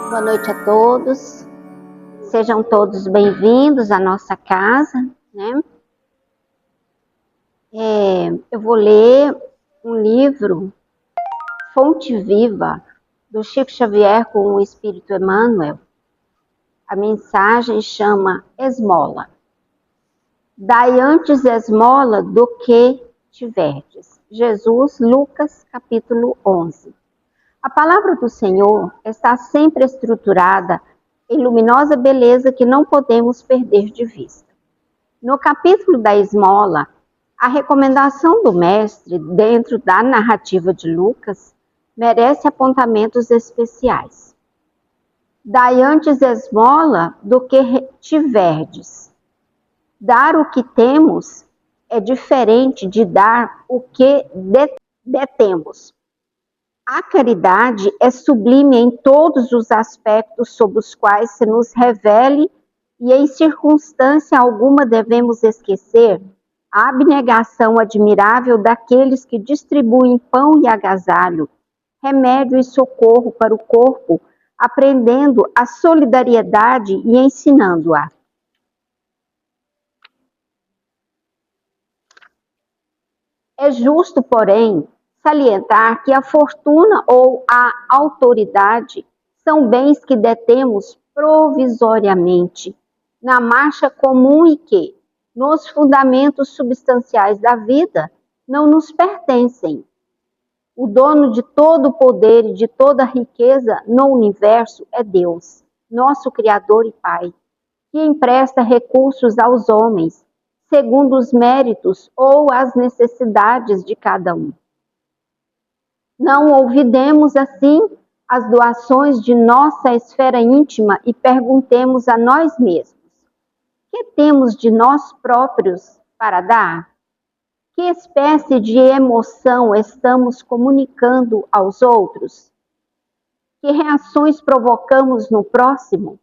Boa noite a todos. Sejam todos bem-vindos à nossa casa, né? Eu vou ler um livro, Fonte Viva, do Chico Xavier com o Espírito Emmanuel. A mensagem chama Esmola. Dai antes esmola do que tiverdes. Jesus, Lucas, capítulo 11. A palavra do Senhor está sempre estruturada em luminosa beleza que não podemos perder de vista. No capítulo da esmola, a recomendação do Mestre, dentro da narrativa de Lucas, merece apontamentos especiais. Dai antes esmola do que tiverdes. Dar o que temos é diferente de dar o que detemos. A caridade é sublime em todos os aspectos sob os quais se nos revele e em circunstância alguma devemos esquecer a abnegação admirável daqueles que distribuem pão e agasalho, remédio e socorro para o corpo, aprendendo a solidariedade e ensinando-a. É justo, porém, salientar que a fortuna ou a autoridade são bens que detemos provisoriamente na marcha comum e que, nos fundamentos substanciais da vida, não nos pertencem. O dono de todo o poder e de toda a riqueza no universo é Deus, nosso Criador e Pai, que empresta recursos aos homens, segundo os méritos ou as necessidades de cada um. Não olvidemos, assim, as doações de nossa esfera íntima e perguntemos a nós mesmos: que temos de nós próprios para dar? Que espécie de emoção estamos comunicando aos outros? Que reações provocamos no próximo?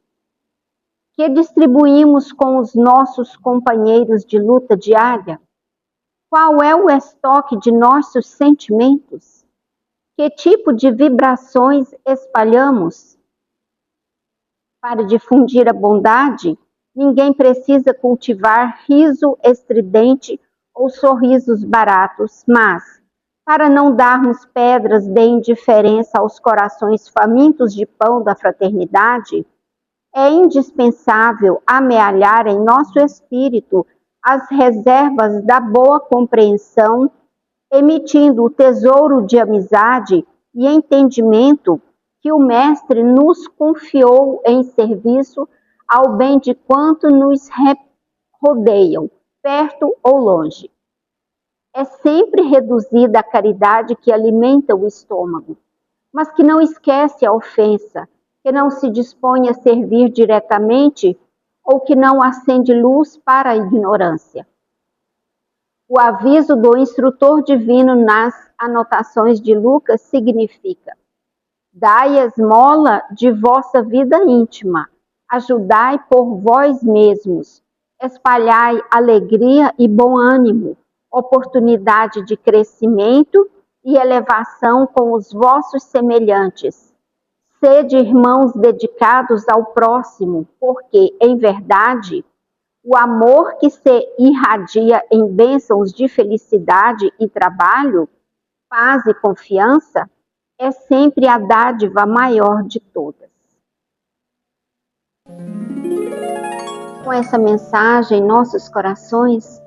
Que distribuímos com os nossos companheiros de luta diária? Qual é o estoque de nossos sentimentos? Que tipo de vibrações espalhamos? Para difundir a bondade, ninguém precisa cultivar riso estridente ou sorrisos baratos, mas, para não darmos pedras de indiferença aos corações famintos de pão da fraternidade, é indispensável amealhar em nosso espírito as reservas da boa compreensão, emitindo o tesouro de amizade e entendimento que o Mestre nos confiou em serviço ao bem de quanto nos rodeiam, perto ou longe. É sempre reduzida a caridade que alimenta o estômago, mas que não esquece a ofensa, que não se dispõe a servir diretamente ou que não acende luz para a ignorância. O aviso do instrutor divino nas anotações de Lucas significa: dai esmola de vossa vida íntima, ajudai por vós mesmos, espalhai alegria e bom ânimo, oportunidade de crescimento e elevação com os vossos semelhantes. Sede irmãos dedicados ao próximo, porque, em verdade, o amor que se irradia em bênçãos de felicidade e trabalho, paz e confiança, é sempre a dádiva maior de todas. Com essa mensagem em nossos corações,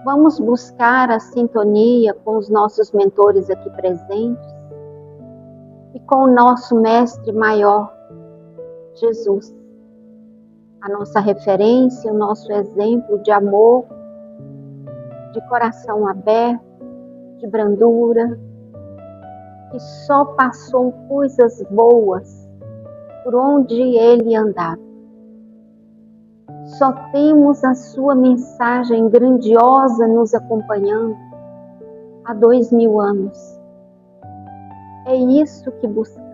vamos buscar a sintonia com os nossos mentores aqui presentes e com o nosso Mestre maior, Jesus, a nossa referência, o nosso exemplo de amor, de coração aberto, de brandura, que só passou coisas boas por onde ele andava. Só temos a sua mensagem grandiosa nos acompanhando há 2000 anos. É isso que buscamos.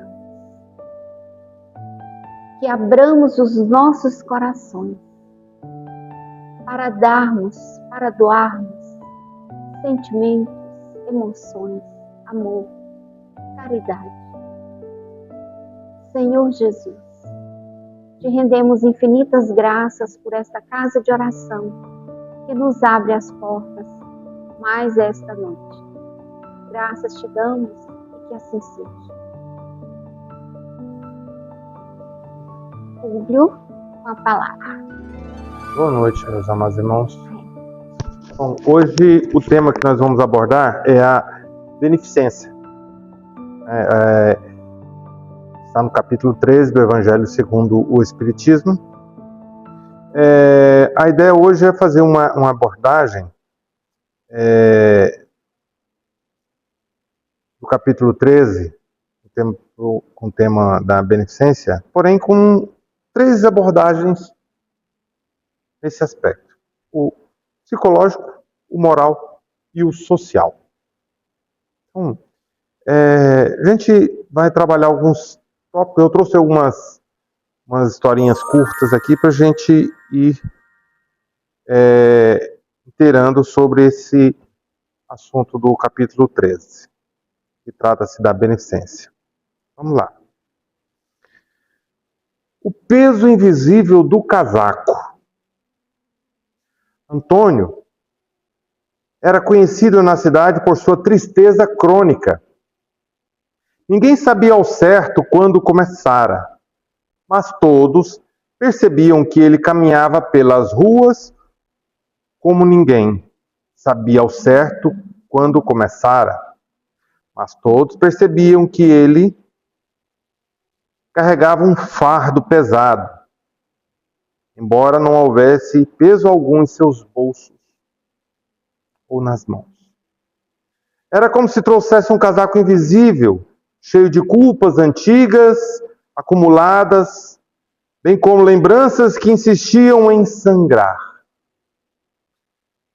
Que abramos os nossos corações para darmos, para doarmos sentimentos, emoções, amor, caridade. Senhor Jesus, te rendemos infinitas graças por esta casa de oração que nos abre as portas mais esta noite. Graças te damos e que assim seja. Públio, com a palavra. Boa noite, meus amados irmãos. Bom, hoje o tema que nós vamos abordar é a beneficência. Está no capítulo 13 do Evangelho segundo o Espiritismo. A ideia hoje é fazer uma abordagem do capítulo 13, com o tema da beneficência, porém com 3 abordagens nesse aspecto: o psicológico, o moral e o social. Então, a gente vai trabalhar alguns tópicos. Eu trouxe umas historinhas curtas aqui para a gente ir inteirando sobre esse assunto do capítulo 13, que trata-se da beneficência. Vamos lá. O peso invisível do casaco. Antônio era conhecido na cidade por sua tristeza crônica. Ninguém sabia ao certo quando começara, mas todos percebiam que ele caminhava pelas ruas como ninguém sabia ao certo quando começara, mas todos percebiam que ele carregava um fardo pesado, embora não houvesse peso algum em seus bolsos ou nas mãos. Era como se trouxesse um casaco invisível, cheio de culpas antigas, acumuladas, bem como lembranças que insistiam em sangrar.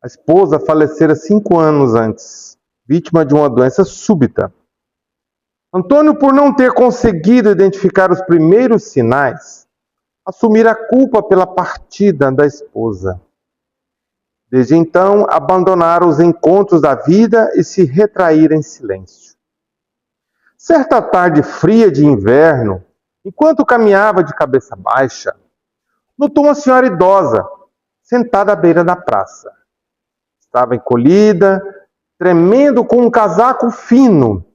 A esposa falecera 5 anos antes, vítima de uma doença súbita. Antônio, por não ter conseguido identificar os primeiros sinais, assumira a culpa pela partida da esposa. Desde então, abandonara os encontros da vida e se retraíra em silêncio. Certa tarde fria de inverno, enquanto caminhava de cabeça baixa, notou uma senhora idosa, sentada à beira da praça. Estava encolhida, tremendo com um casaco fino.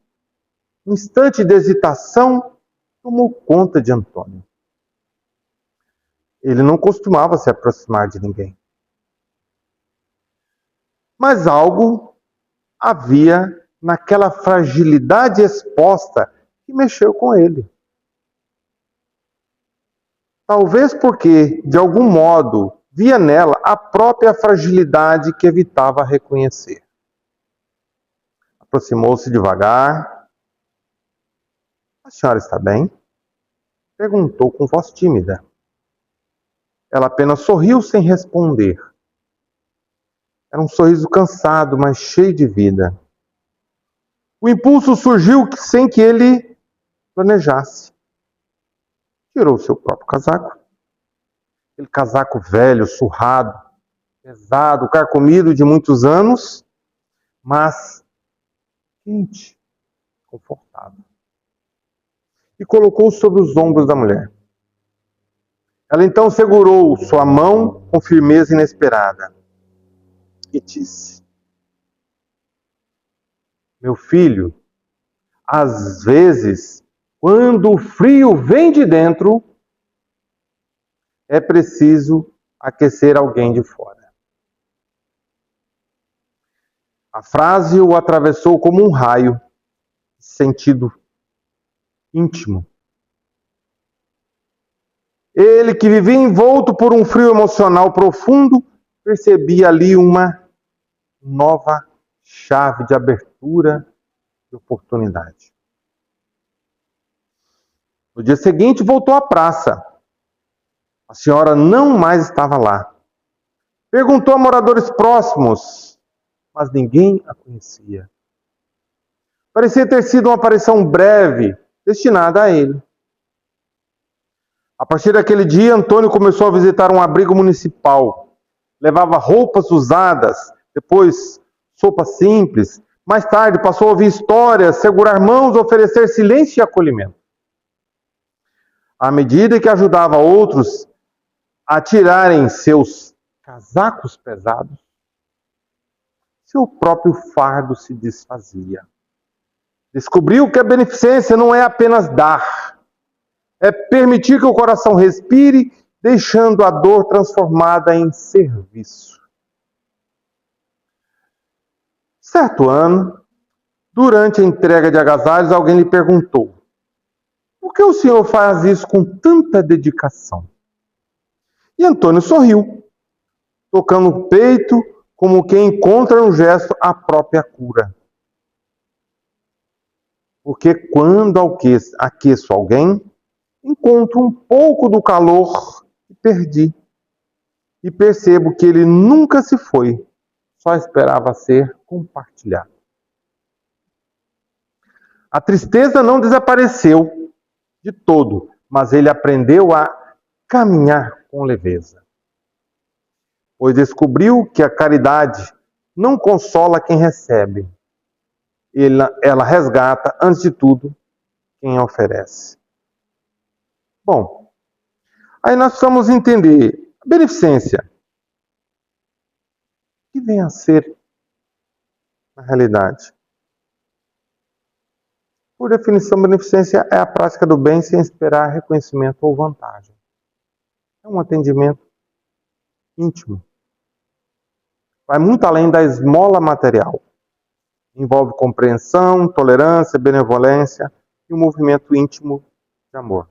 Um instante de hesitação tomou conta de Antônio. Ele não costumava se aproximar de ninguém. Mas algo havia naquela fragilidade exposta que mexeu com ele. Talvez porque, de algum modo, via nela a própria fragilidade que evitava reconhecer. Aproximou-se devagar. A senhora está bem? Perguntou com voz tímida. Ela apenas sorriu sem responder. Era um sorriso cansado, mas cheio de vida. O impulso surgiu sem que ele planejasse. Tirou seu próprio casaco. Aquele casaco velho, surrado, pesado, carcomido de muitos anos, mas quente, confortável. E colocou sobre os ombros da mulher. Ela então segurou sua mão com firmeza inesperada e disse: meu filho, às vezes, quando o frio vem de dentro, é preciso aquecer alguém de fora. A frase o atravessou como um raio, sentido íntimo. Ele, que vivia envolto por um frio emocional profundo, percebia ali uma nova chave de abertura e oportunidade. No dia seguinte, voltou à praça. A senhora não mais estava lá. Perguntou a moradores próximos, mas ninguém a conhecia. Parecia ter sido uma aparição breve, destinada a ele. A partir daquele dia, Antônio começou a visitar um abrigo municipal. Levava roupas usadas, depois sopa simples. Mais tarde, passou a ouvir histórias, segurar mãos, oferecer silêncio e acolhimento. À medida que ajudava outros a tirarem seus casacos pesados, seu próprio fardo se desfazia. Descobriu que a beneficência não é apenas dar, é permitir que o coração respire, deixando a dor transformada em serviço. Certo ano, durante a entrega de agasalhos, alguém lhe perguntou: por que o senhor faz isso com tanta dedicação? E Antônio sorriu, tocando o peito como quem encontra no gesto a própria cura. Porque quando aqueço alguém, encontro um pouco do calor que perdi. E percebo que ele nunca se foi, só esperava ser compartilhado. A tristeza não desapareceu de todo, mas ele aprendeu a caminhar com leveza. Pois descobriu que a caridade não consola quem recebe. Ela resgata, antes de tudo, quem oferece. Bom, aí nós precisamos entender a beneficência. O que vem a ser, na realidade? Por definição, beneficência é a prática do bem sem esperar reconhecimento ou vantagem. É um atendimento íntimo. Vai muito além da esmola material. Envolve compreensão, tolerância, benevolência e um movimento íntimo de amor.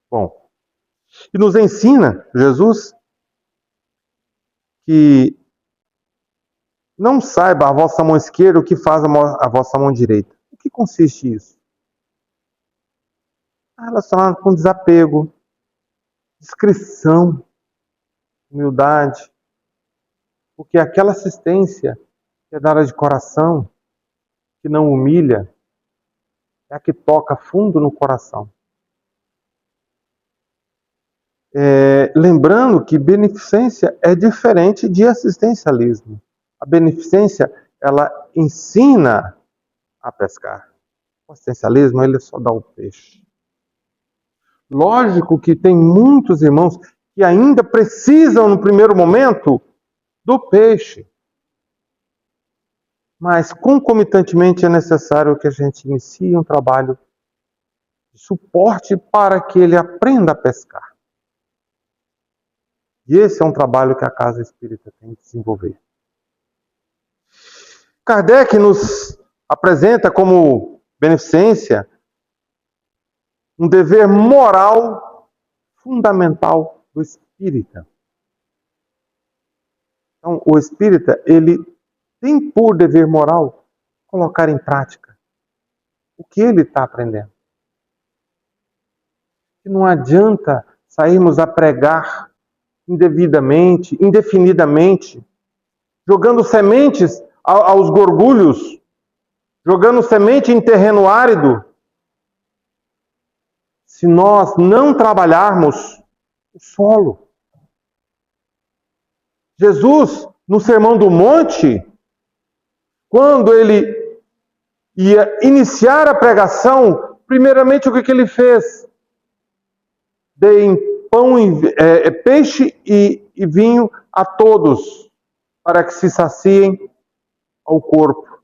Bom, e nos ensina, Jesus, que não saiba a vossa mão esquerda o que faz a vossa mão direita. O que consiste isso? Relacionado com desapego, discrição, humildade. Porque aquela assistência que é dada de coração, que não humilha, é a que toca fundo no coração. Lembrando que beneficência é diferente de assistencialismo. A beneficência, ela ensina a pescar. O assistencialismo, ele só dá o peixe. Lógico que tem muitos irmãos que ainda precisam, no primeiro momento, do peixe. Mas, concomitantemente, é necessário que a gente inicie um trabalho de suporte para que ele aprenda a pescar. E esse é um trabalho que a Casa Espírita tem que desenvolver. Kardec nos apresenta como beneficência um dever moral fundamental do espírita. Então, o espírita, ele tem por dever moral colocar em prática o que ele está aprendendo. E não adianta sairmos a pregar indevidamente, indefinidamente, jogando sementes aos gorgulhos, jogando semente em terreno árido, se nós não trabalharmos o solo. Jesus, no Sermão do Monte, quando ele ia iniciar a pregação, primeiramente o que ele fez? Deem pão, peixe e vinho a todos, para que se saciem ao corpo.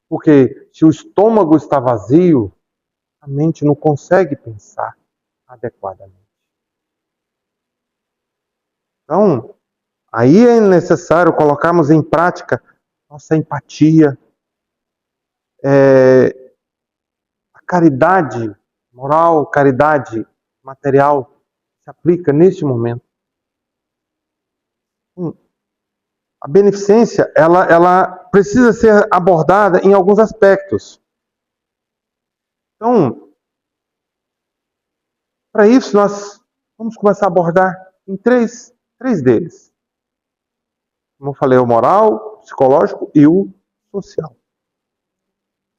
Porque se o estômago está vazio, a mente não consegue pensar adequadamente. Então, aí é necessário colocarmos em prática nossa empatia, a caridade moral, caridade material se aplica neste momento. A beneficência, ela precisa ser abordada em alguns aspectos. Então, para isso nós vamos começar a abordar em três deles. Como eu falei, o moral, o psicológico e o social.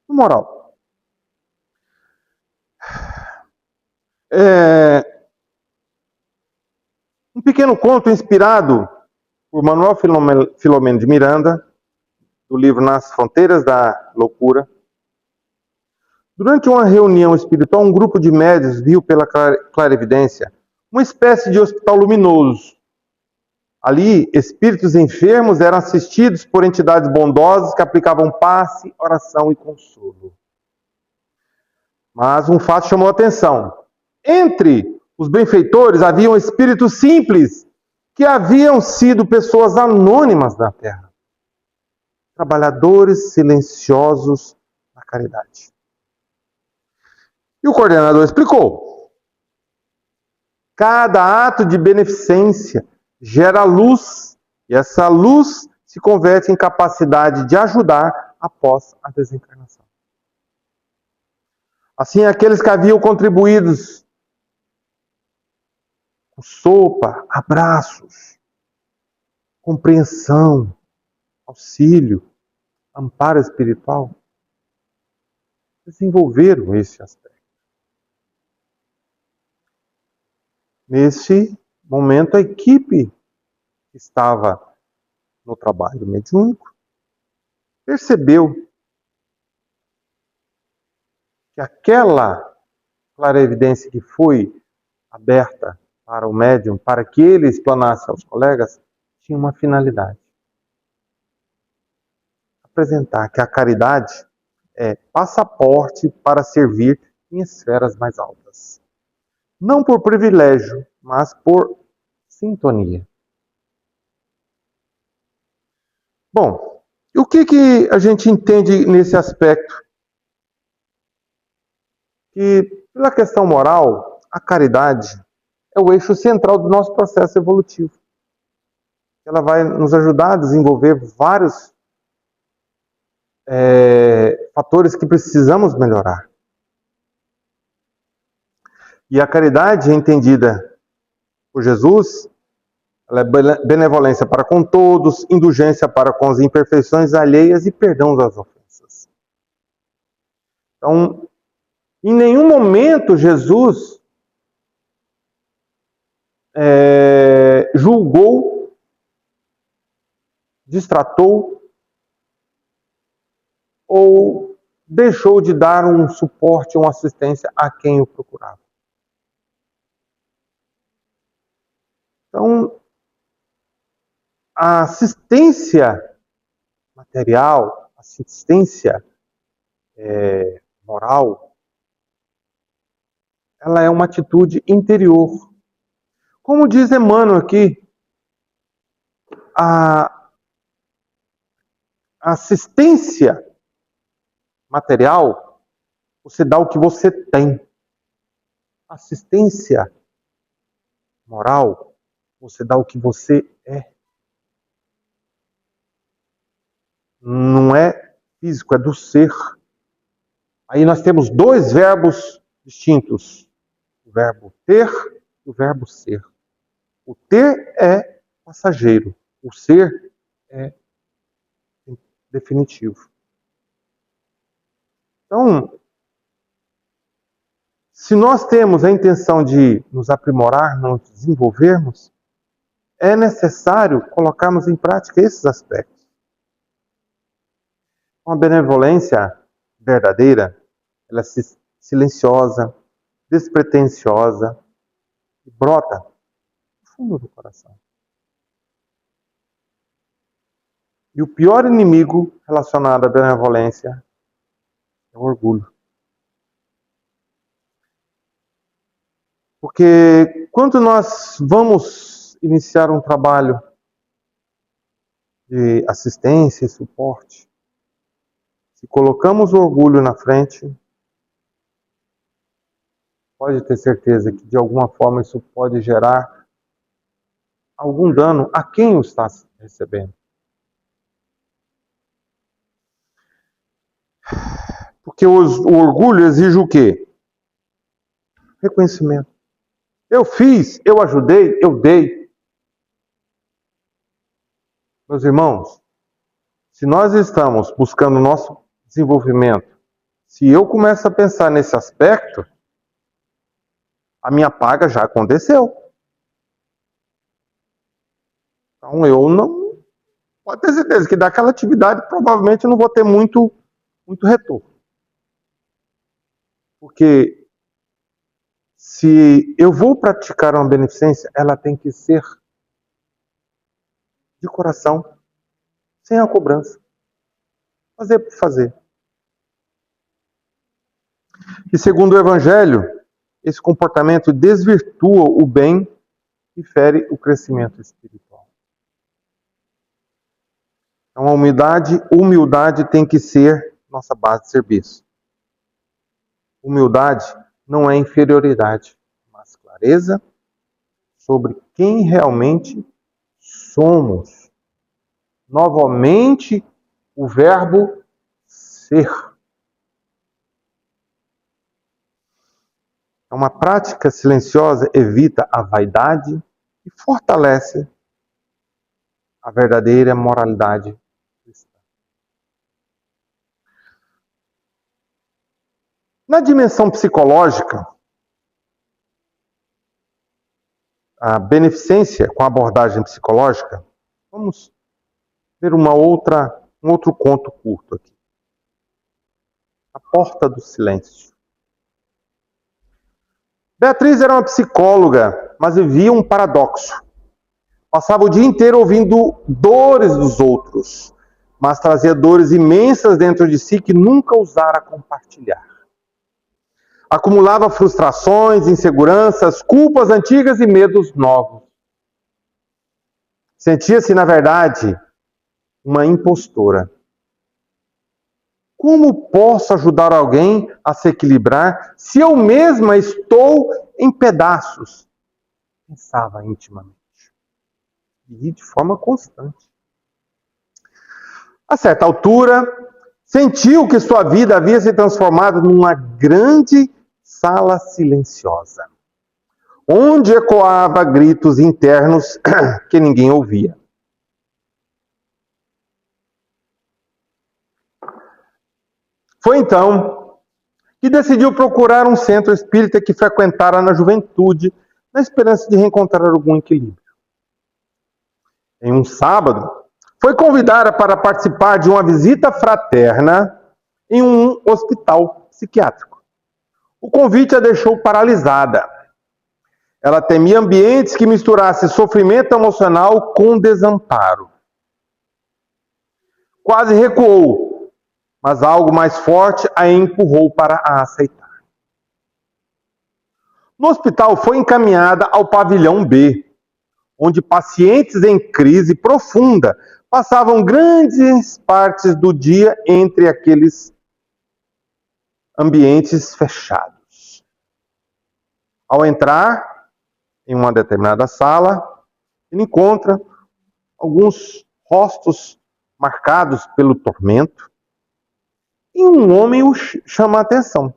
O moral. Um pequeno conto inspirado por Manuel Filomeno de Miranda, do livro Nas Fronteiras da Loucura, Durante uma reunião espiritual, um grupo de médiuns viu pela clarividência uma espécie de hospital luminoso. Ali, espíritos enfermos eram assistidos por entidades bondosas que aplicavam passe, oração e consolo. Mas um fato chamou a atenção. Entre os benfeitores haviam espíritos simples que haviam sido pessoas anônimas na Terra. Trabalhadores silenciosos na caridade. E o coordenador explicou. Cada ato de beneficência gera luz, e essa luz se converte em capacidade de ajudar após a desencarnação. Assim, aqueles que haviam contribuído com sopa, abraços, compreensão, auxílio, amparo espiritual, desenvolveram esse aspecto. Neste momento, a equipe que estava no trabalho mediúnico percebeu que aquela clarevidência que foi aberta para o médium, para que ele explanasse aos colegas, tinha uma finalidade. Apresentar que a caridade é passaporte para servir em esferas mais altas. Não por privilégio, mas por sintonia. Bom, o que a gente entende nesse aspecto? Que, pela questão moral, a caridade é o eixo central do nosso processo evolutivo. Ela vai nos ajudar a desenvolver vários fatores que precisamos melhorar. E a caridade, entendida por Jesus, ela é benevolência para com todos, indulgência para com as imperfeições alheias e perdão das ofensas. Então, em nenhum momento Jesus julgou, distratou ou deixou de dar um suporte, uma assistência a quem o procurava. Então, a assistência material, assistência moral, ela é uma atitude interior. Como diz Emmanuel aqui, a assistência material, você dá o que você tem. Assistência moral, você dá o que você é. Não é físico, é do ser. Aí nós temos dois verbos distintos. O verbo ter e o verbo ser. O ter é passageiro. O ser é definitivo. Então, se nós temos a intenção de nos aprimorar, nos desenvolvermos, é necessário colocarmos em prática esses aspectos. Uma benevolência verdadeira, ela é silenciosa, despretensiosa e brota do fundo do coração. E o pior inimigo relacionado à benevolência é o orgulho. Porque quando nós vamos iniciar um trabalho de assistência e suporte, se colocamos o orgulho na frente, pode ter certeza que de alguma forma isso pode gerar algum dano a quem o está recebendo. Porque o orgulho exige o quê? Reconhecimento. Eu fiz, eu ajudei, eu dei. Meus irmãos, se nós estamos buscando o nosso desenvolvimento, se eu começo a pensar nesse aspecto, a minha paga já aconteceu. Então eu não... Pode ter certeza que daquela atividade provavelmente eu não vou ter muito retorno. Porque se eu vou praticar uma beneficência, ela tem que ser de coração, sem a cobrança. Fazer por fazer. E segundo o Evangelho, esse comportamento desvirtua o bem e fere o crescimento espiritual. Então a humildade tem que ser nossa base de serviço. Humildade não é inferioridade, mas clareza sobre quem realmente somos. Novamente, o verbo ser. Uma prática silenciosa evita a vaidade e fortalece a verdadeira moralidade cristã. Na dimensão psicológica, a beneficência com a abordagem psicológica, vamos ver um outro conto curto aqui. A Porta do Silêncio. Beatriz era uma psicóloga, mas vivia um paradoxo. Passava o dia inteiro ouvindo dores dos outros, mas trazia dores imensas dentro de si que nunca ousara compartilhar. Acumulava frustrações, inseguranças, culpas antigas e medos novos. Sentia-se, na verdade, uma impostora. Como posso ajudar alguém a se equilibrar se eu mesma estou em pedaços? Pensava intimamente. E de forma constante. A certa altura, sentiu que sua vida havia se transformado numa grande sala silenciosa, onde ecoava gritos internos que ninguém ouvia. Foi então que decidiu procurar um centro espírita que frequentara na juventude, na esperança de reencontrar algum equilíbrio. Em um sábado, foi convidada para participar de uma visita fraterna em um hospital psiquiátrico. O convite a deixou paralisada. Ela temia ambientes que misturassem sofrimento emocional com desamparo. Quase recuou, mas algo mais forte a empurrou para a aceitar. No hospital foi encaminhada ao pavilhão B, onde pacientes em crise profunda passavam grandes partes do dia entre aqueles ambientes fechados. Ao entrar em uma determinada sala, ele encontra alguns rostos marcados pelo tormento e um homem o chama a atenção.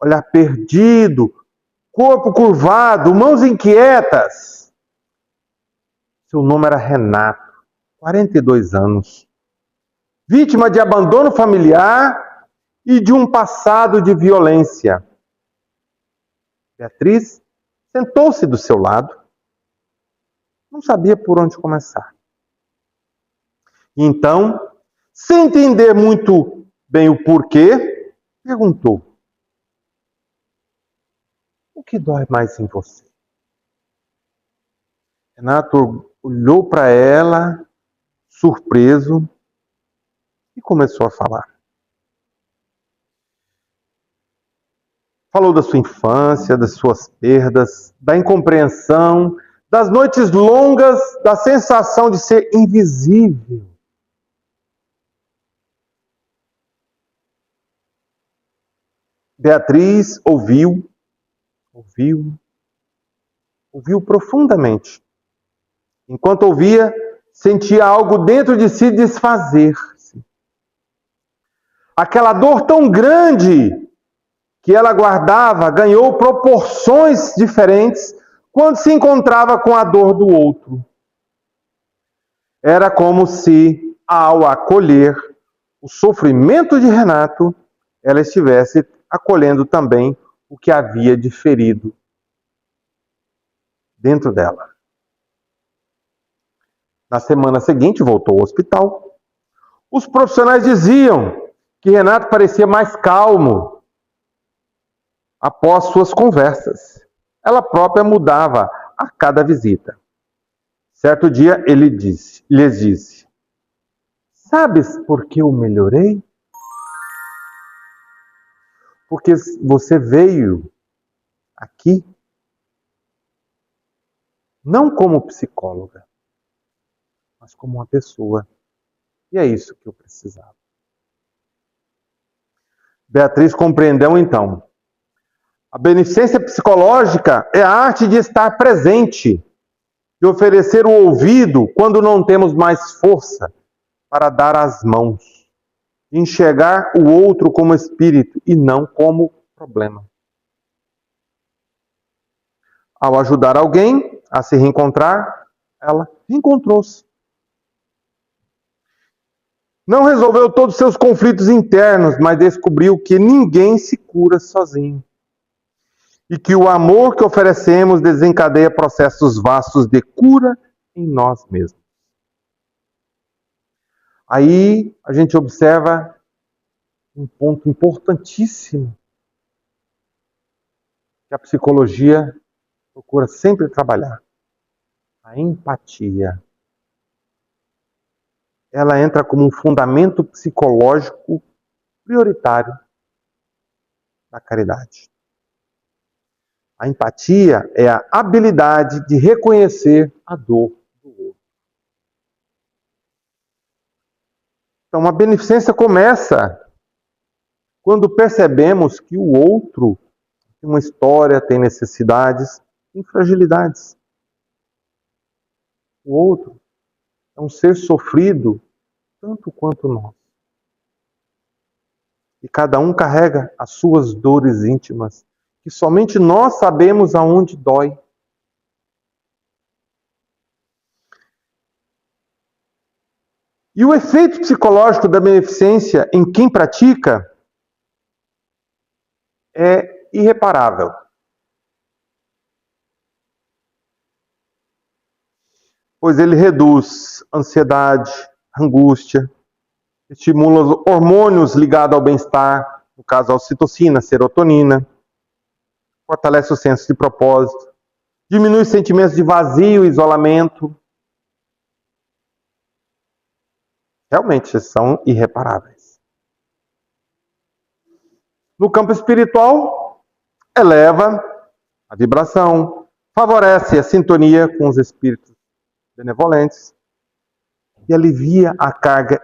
Olhar perdido, corpo curvado, mãos inquietas. Seu nome era Renato, 42 anos, vítima de abandono familiar e de um passado de violência. Beatriz sentou-se do seu lado, não sabia por onde começar. E então, sem entender muito bem o porquê, perguntou: o que dói mais em você? Renato olhou para ela, surpreso, e começou a falar. Falou da sua infância, das suas perdas, da incompreensão, das noites longas, da sensação de ser invisível. Beatriz ouviu profundamente. Enquanto ouvia, sentia algo dentro de si desfazer-se. Aquela dor tão grande que ela guardava ganhou proporções diferentes quando se encontrava com a dor do outro. Era como se, ao acolher o sofrimento de Renato, ela estivesse acolhendo também o que havia de ferido dentro dela. Na semana seguinte, voltou ao hospital. Os profissionais diziam que Renato parecia mais calmo, após suas conversas. Ela própria mudava a cada visita. Certo dia lhes disse: sabes por que eu melhorei? Porque você veio aqui não como psicóloga, mas como uma pessoa. E é isso que eu precisava. Beatriz compreendeu então. A beneficência psicológica é a arte de estar presente, de oferecer o ouvido quando não temos mais força para dar as mãos, de enxergar o outro como espírito e não como problema. Ao ajudar alguém a se reencontrar, ela reencontrou-se. Não resolveu todos os seus conflitos internos, mas descobriu que ninguém se cura sozinho. E que o amor que oferecemos desencadeia processos vastos de cura em nós mesmos. Aí a gente observa um ponto importantíssimo que a psicologia procura sempre trabalhar: a empatia. Ela entra como um fundamento psicológico prioritário da caridade. A empatia é a habilidade de reconhecer a dor do outro. Então, a beneficência começa quando percebemos que o outro tem uma história, tem necessidades, tem fragilidades. O outro é um ser sofrido tanto quanto nós. E cada um carrega as suas dores íntimas, que somente nós sabemos aonde dói. E o efeito psicológico da beneficência em quem pratica é irreparável. Pois ele reduz ansiedade, angústia, estimula os hormônios ligados ao bem-estar, no caso a ocitocina, serotonina, fortalece o senso de propósito, diminui os sentimentos de vazio e isolamento. Realmente são irreparáveis. No campo espiritual, eleva a vibração, favorece a sintonia com os espíritos benevolentes e alivia a carga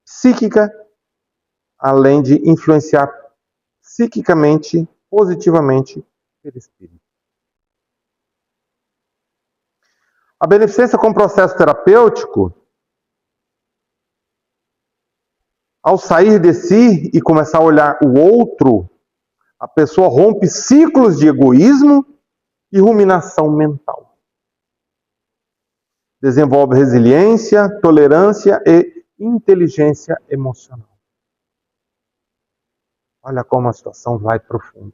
psíquica, além de influenciar psiquicamente, positivamente, pelo espírito. A beneficência como processo terapêutico, ao sair de si e começar a olhar o outro, a pessoa rompe ciclos de egoísmo e ruminação mental. Desenvolve resiliência, tolerância e inteligência emocional. Olha como a situação vai profunda.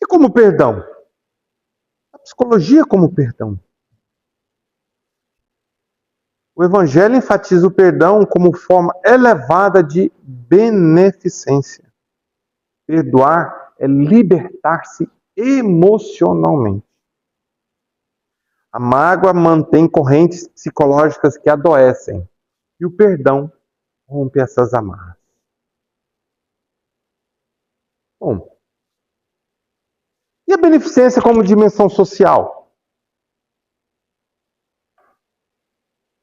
E como perdão? A psicologia como perdão. O Evangelho enfatiza o perdão como forma elevada de beneficência. Perdoar é libertar-se emocionalmente. A mágoa mantém correntes psicológicas que adoecem. E o perdão rompe essas amarras. Bom, e a beneficência como dimensão social?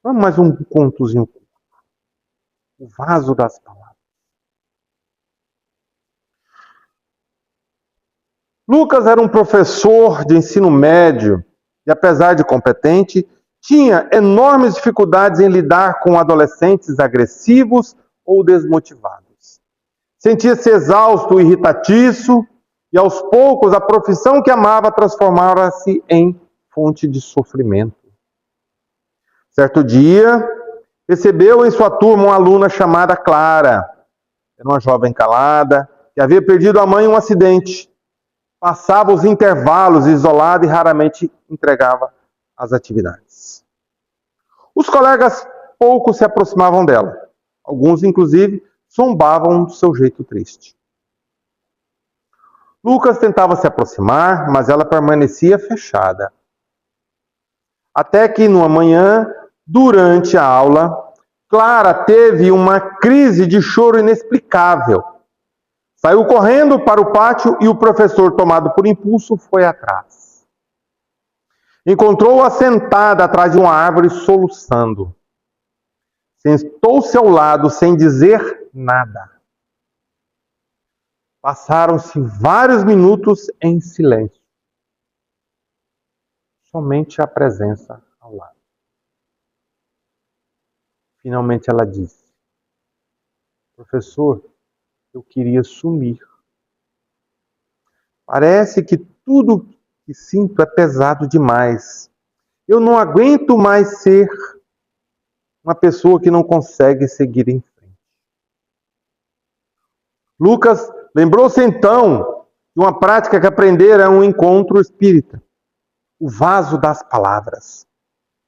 Vamos mais um contozinho. O vaso das palavras. Lucas era um professor de ensino médio e, apesar de competente, tinha enormes dificuldades em lidar com adolescentes agressivos ou desmotivados. Sentia-se exausto, irritatiço, e aos poucos a profissão que amava transformara-se em fonte de sofrimento. Certo dia, recebeu em sua turma uma aluna chamada Clara. Era uma jovem calada, que havia perdido a mãe em um acidente. Passava os intervalos isolada e raramente entregava as atividades. Os colegas pouco se aproximavam dela. Alguns, inclusive, zombavam do seu jeito triste. Lucas tentava se aproximar, mas ela permanecia fechada. Até que, numa manhã, durante a aula, Clara teve uma crise de choro inexplicável. Saiu correndo para o pátio e o professor, tomado por impulso, foi atrás. Encontrou-a sentada atrás de uma árvore, soluçando. Sentou-se ao lado sem dizer nada. Passaram-se vários minutos em silêncio. Somente a presença ao lado. Finalmente ela disse: professor, eu queria sumir. Parece que tudo que sinto é pesado demais. Eu não aguento mais ser uma pessoa que não consegue seguir em frente. Lucas lembrou-se então de uma prática que aprendera em um encontro espírita. O vaso das palavras.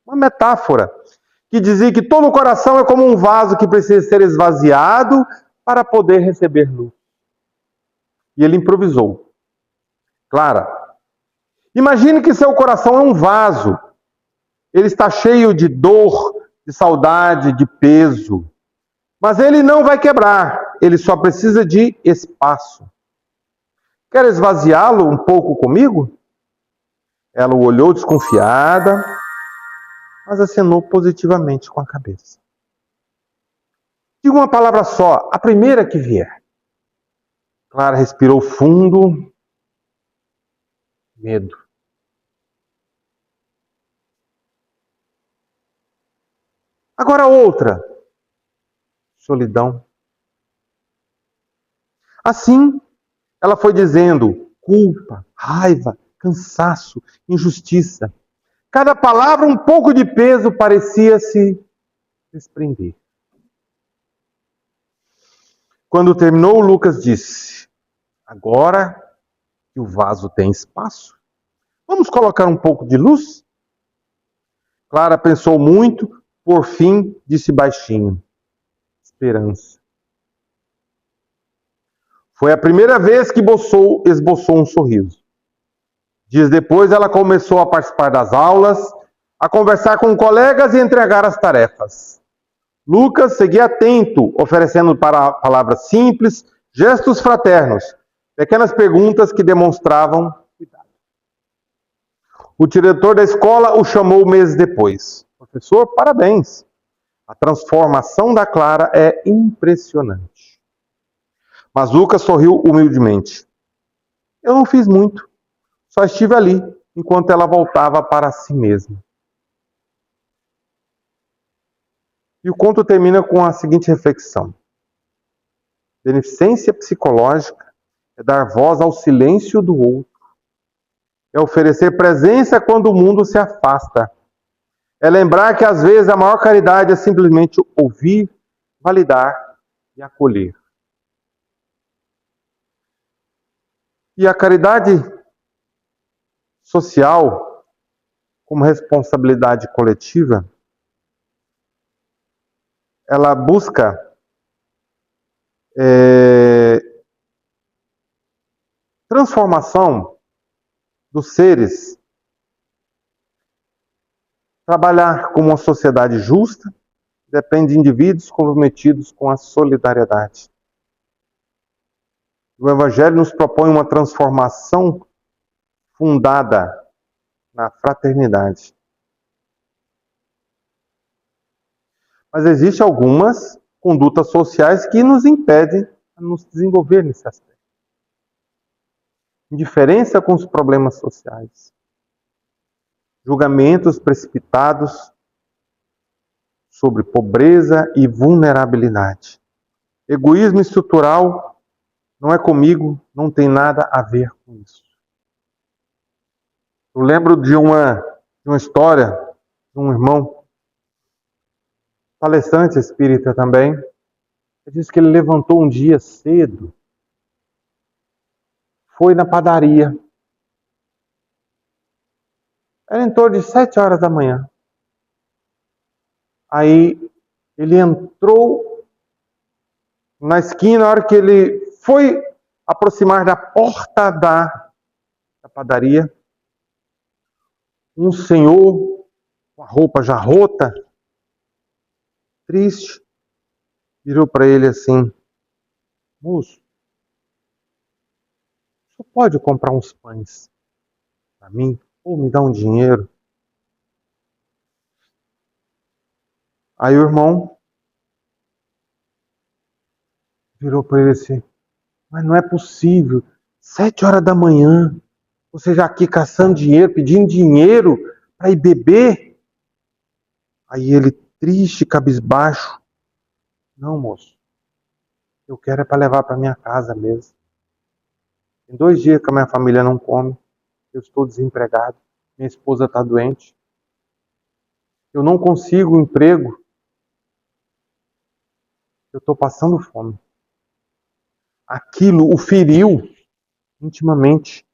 Uma metáfora que dizia que todo o coração é como um vaso que precisa ser esvaziado para poder receber luz. E ele improvisou. Clara, imagine que seu coração é um vaso. Ele está cheio de dor, de saudade, de peso. Mas ele não vai quebrar. Ele só precisa de espaço. Quer esvaziá-lo um pouco comigo? Ela o olhou desconfiada, mas acenou positivamente com a cabeça. Diga uma palavra só, a primeira que vier. Clara respirou fundo. Medo. Agora outra. Solidão. Assim, ela foi dizendo culpa, raiva, cansaço, injustiça. Cada palavra, um pouco de peso, parecia se desprender. Quando terminou, Lucas disse: agora que o vaso tem espaço, vamos colocar um pouco de luz? Clara pensou muito, por fim disse baixinho: esperança. Foi a primeira vez que esboçou um sorriso. Dias depois, ela começou a participar das aulas, a conversar com colegas e entregar as tarefas. Lucas seguia atento, oferecendo palavras simples, gestos fraternos, pequenas perguntas que demonstravam cuidado. O diretor da escola o chamou meses depois. Professor, parabéns. A transformação da Clara é impressionante. Mas Lucas sorriu humildemente. Eu não fiz muito. Só estive ali, enquanto ela voltava para si mesma. E o conto termina com a seguinte reflexão. Beneficência psicológica é dar voz ao silêncio do outro. É oferecer presença quando o mundo se afasta. É lembrar que às vezes a maior caridade é simplesmente ouvir, validar e acolher. E a caridade social, como responsabilidade coletiva, ela busca transformação dos seres, trabalhar como uma sociedade justa, depende de indivíduos comprometidos com a solidariedade. O Evangelho nos propõe uma transformação fundada na fraternidade. Mas existem algumas condutas sociais que nos impedem de nos desenvolver nesse aspecto. Indiferença com os problemas sociais. Julgamentos precipitados sobre pobreza e vulnerabilidade. Egoísmo estrutural não é comigo, não tem nada a ver com isso. Eu lembro de uma história de um irmão, palestrante espírita também. Ele disse que ele levantou um dia cedo, foi na padaria. Era em torno de 7 horas da manhã. Aí ele entrou na esquina, na hora que ele foi aproximar da porta da padaria, um senhor com a roupa já rota, triste, virou para ele assim: moço, você pode comprar uns pães para mim? Ou me dar um dinheiro? Aí o irmão virou para ele assim: mas não é possível, 7 horas da manhã, você já aqui caçando dinheiro, pedindo dinheiro para ir beber? Aí ele, triste, cabisbaixo: não, moço, eu quero é para levar para minha casa mesmo. Tem 2 dias que a minha família não come, eu estou desempregado, minha esposa está doente, eu não consigo um emprego, eu estou passando fome. Aquilo o feriu intimamente.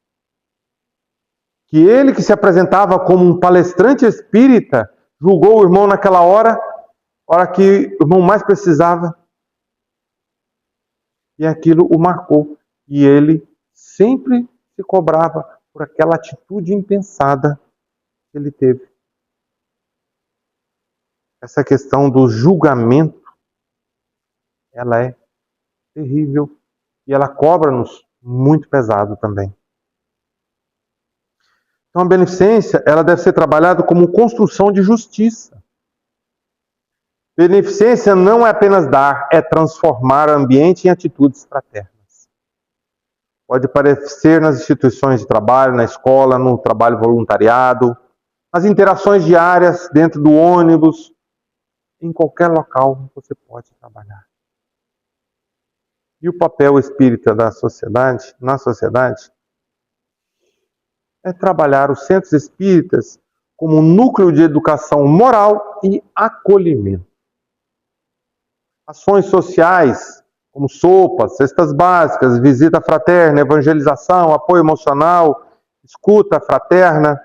Que ele, que se apresentava como um palestrante espírita, julgou o irmão naquela hora que o irmão mais precisava. E aquilo o marcou. E ele sempre se cobrava por aquela atitude impensada que ele teve. Essa questão do julgamento, ela é terrível. E ela cobra-nos muito pesado também. Então a beneficência, ela deve ser trabalhada como construção de justiça. Beneficência não é apenas dar, é transformar o ambiente em atitudes fraternas. Pode aparecer nas instituições de trabalho, na escola, no trabalho voluntariado, nas interações diárias, dentro do ônibus, em qualquer local você pode trabalhar. E o papel espírita da sociedade, na sociedade, é trabalhar os centros espíritas como um núcleo de educação moral e acolhimento. Ações sociais, como sopas, cestas básicas, visita fraterna, evangelização, apoio emocional, escuta fraterna.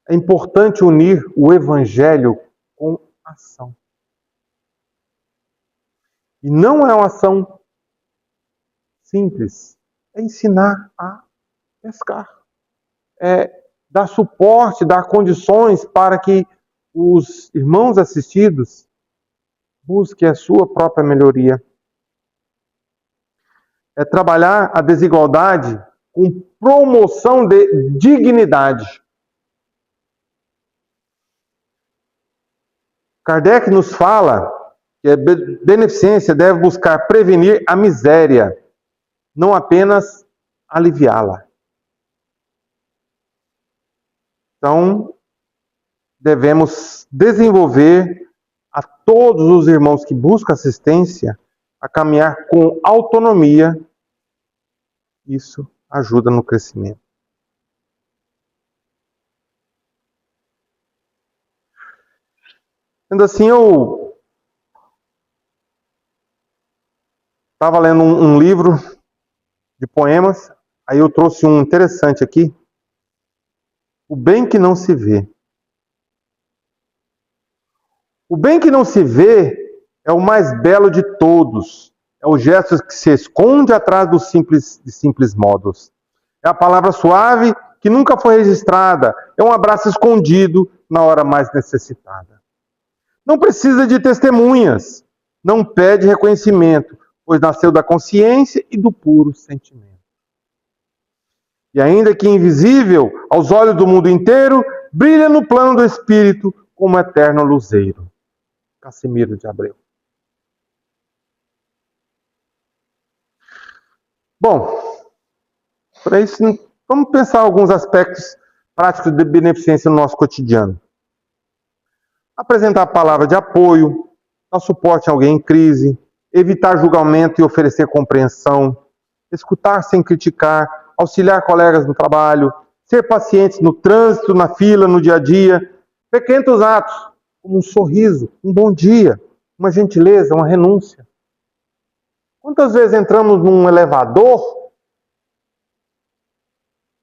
É importante unir o evangelho com ação. E não é uma ação simples, é ensinar a pescar. É dar suporte, dar condições para que os irmãos assistidos busquem a sua própria melhoria. É trabalhar a desigualdade com promoção de dignidade. Kardec nos fala que a beneficência deve buscar prevenir a miséria, não apenas aliviá-la. Então, devemos desenvolver a todos os irmãos que buscam assistência a caminhar com autonomia. Isso ajuda no crescimento. Sendo assim, eu estava lendo um livro de poemas, aí eu trouxe um interessante aqui. O bem que não se vê. O bem que não se vê é o mais belo de todos. É o gesto que se esconde atrás dos simples modos. É a palavra suave que nunca foi registrada. É um abraço escondido na hora mais necessitada. Não precisa de testemunhas. Não pede reconhecimento, pois nasceu da consciência e do puro sentimento. E ainda que invisível aos olhos do mundo inteiro, brilha no plano do espírito como eterno luzeiro. Cassimiro de Abreu. Bom, para isso, vamos pensar alguns aspectos práticos de beneficência no nosso cotidiano. Apresentar a palavra de apoio, dar suporte a alguém em crise, evitar julgamento e oferecer compreensão, escutar sem criticar, auxiliar colegas no trabalho, ser pacientes no trânsito, na fila, no dia a dia. Pequenos atos, como um sorriso, um bom dia, uma gentileza, uma renúncia. Quantas vezes entramos num elevador,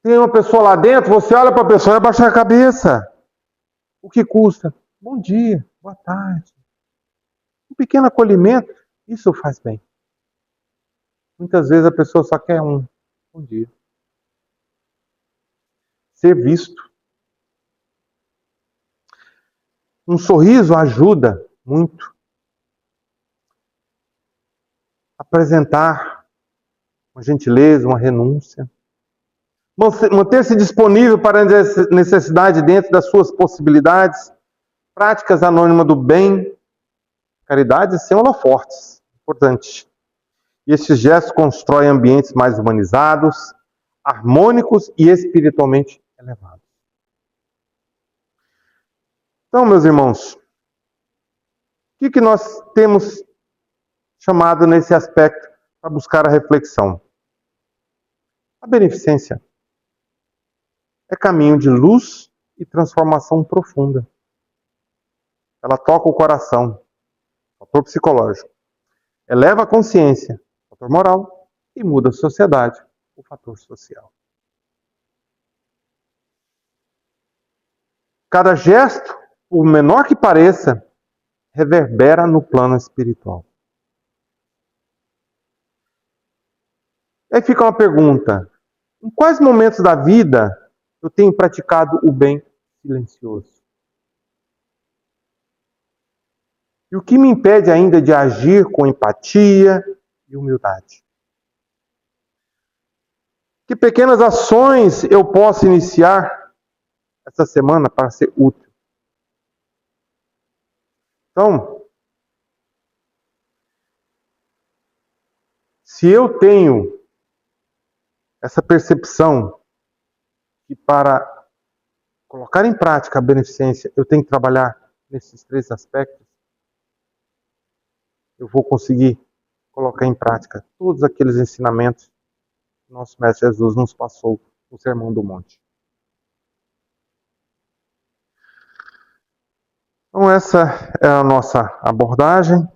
tem uma pessoa lá dentro, você olha para a pessoa e abaixa a cabeça. O que custa? Bom dia, boa tarde. Um pequeno acolhimento. Isso faz bem. Muitas vezes a pessoa só quer um dia. Ser visto. Um sorriso ajuda muito. Apresentar uma gentileza, uma renúncia. Manter-se disponível para a necessidade dentro das suas possibilidades. Práticas anônimas do bem. Caridade sem holofortes. Importante. E esses gestos constroem ambientes mais humanizados, harmônicos e espiritualmente elevados. Então, meus irmãos, o que nós temos chamado nesse aspecto para buscar a reflexão? A beneficência é caminho de luz e transformação profunda. Ela toca o coração, fator psicológico. Eleva a consciência, fator moral, e muda a sociedade, o fator social. Cada gesto, por menor que pareça, reverbera no plano espiritual. Aí fica uma pergunta: em quais momentos da vida eu tenho praticado o bem silencioso? E o que me impede ainda de agir com empatia e humildade? Que pequenas ações eu posso iniciar essa semana para ser útil? Então, se eu tenho essa percepção que para colocar em prática a beneficência eu tenho que trabalhar nesses 3 aspectos, eu vou conseguir colocar em prática todos aqueles ensinamentos que nosso Mestre Jesus nos passou no Sermão do Monte. Então essa é a nossa abordagem.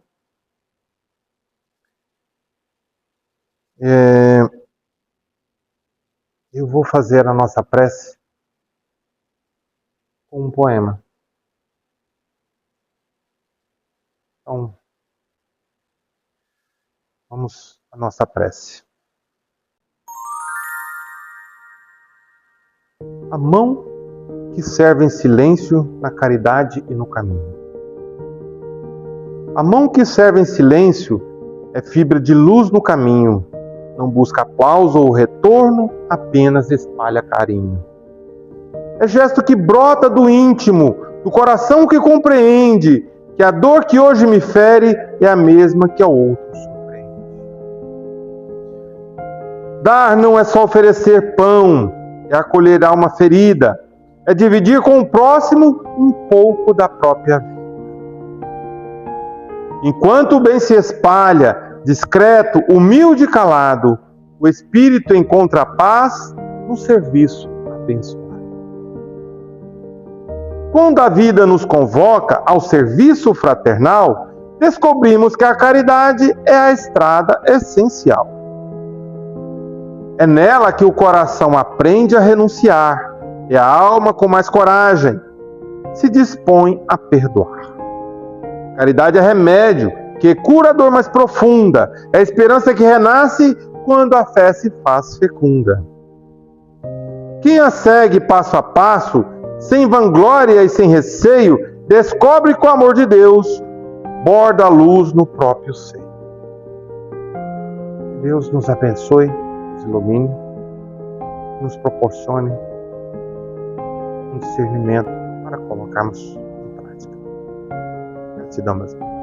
Eu vou fazer a nossa prece com um poema. Então, vamos à nossa prece. A mão que serve em silêncio na caridade e no caminho. A mão que serve em silêncio é fibra de luz no caminho. Não busca aplauso ou retorno, apenas espalha carinho. É gesto que brota do íntimo, do coração que compreende que a dor que hoje me fere é a mesma que ao outro surpreende. Dar não é só oferecer pão, é acolher a alma ferida, é dividir com o próximo um pouco da própria vida. Enquanto o bem se espalha, discreto, humilde e calado, o espírito encontra paz no serviço abençoado. Quando a vida nos convoca ao serviço fraternal, descobrimos que a caridade é a estrada essencial. É nela que o coração aprende a renunciar, e a alma, com mais coragem, se dispõe a perdoar. Caridade é remédio que cura a dor mais profunda, é a esperança que renasce quando a fé se faz fecunda. Quem a segue passo a passo, sem vanglória e sem receio, descobre que o amor de Deus borda a luz no próprio seio. Que Deus nos abençoe, nos ilumine, nos proporcione um discernimento para colocarmos em prática. Gratidão, meus irmãos.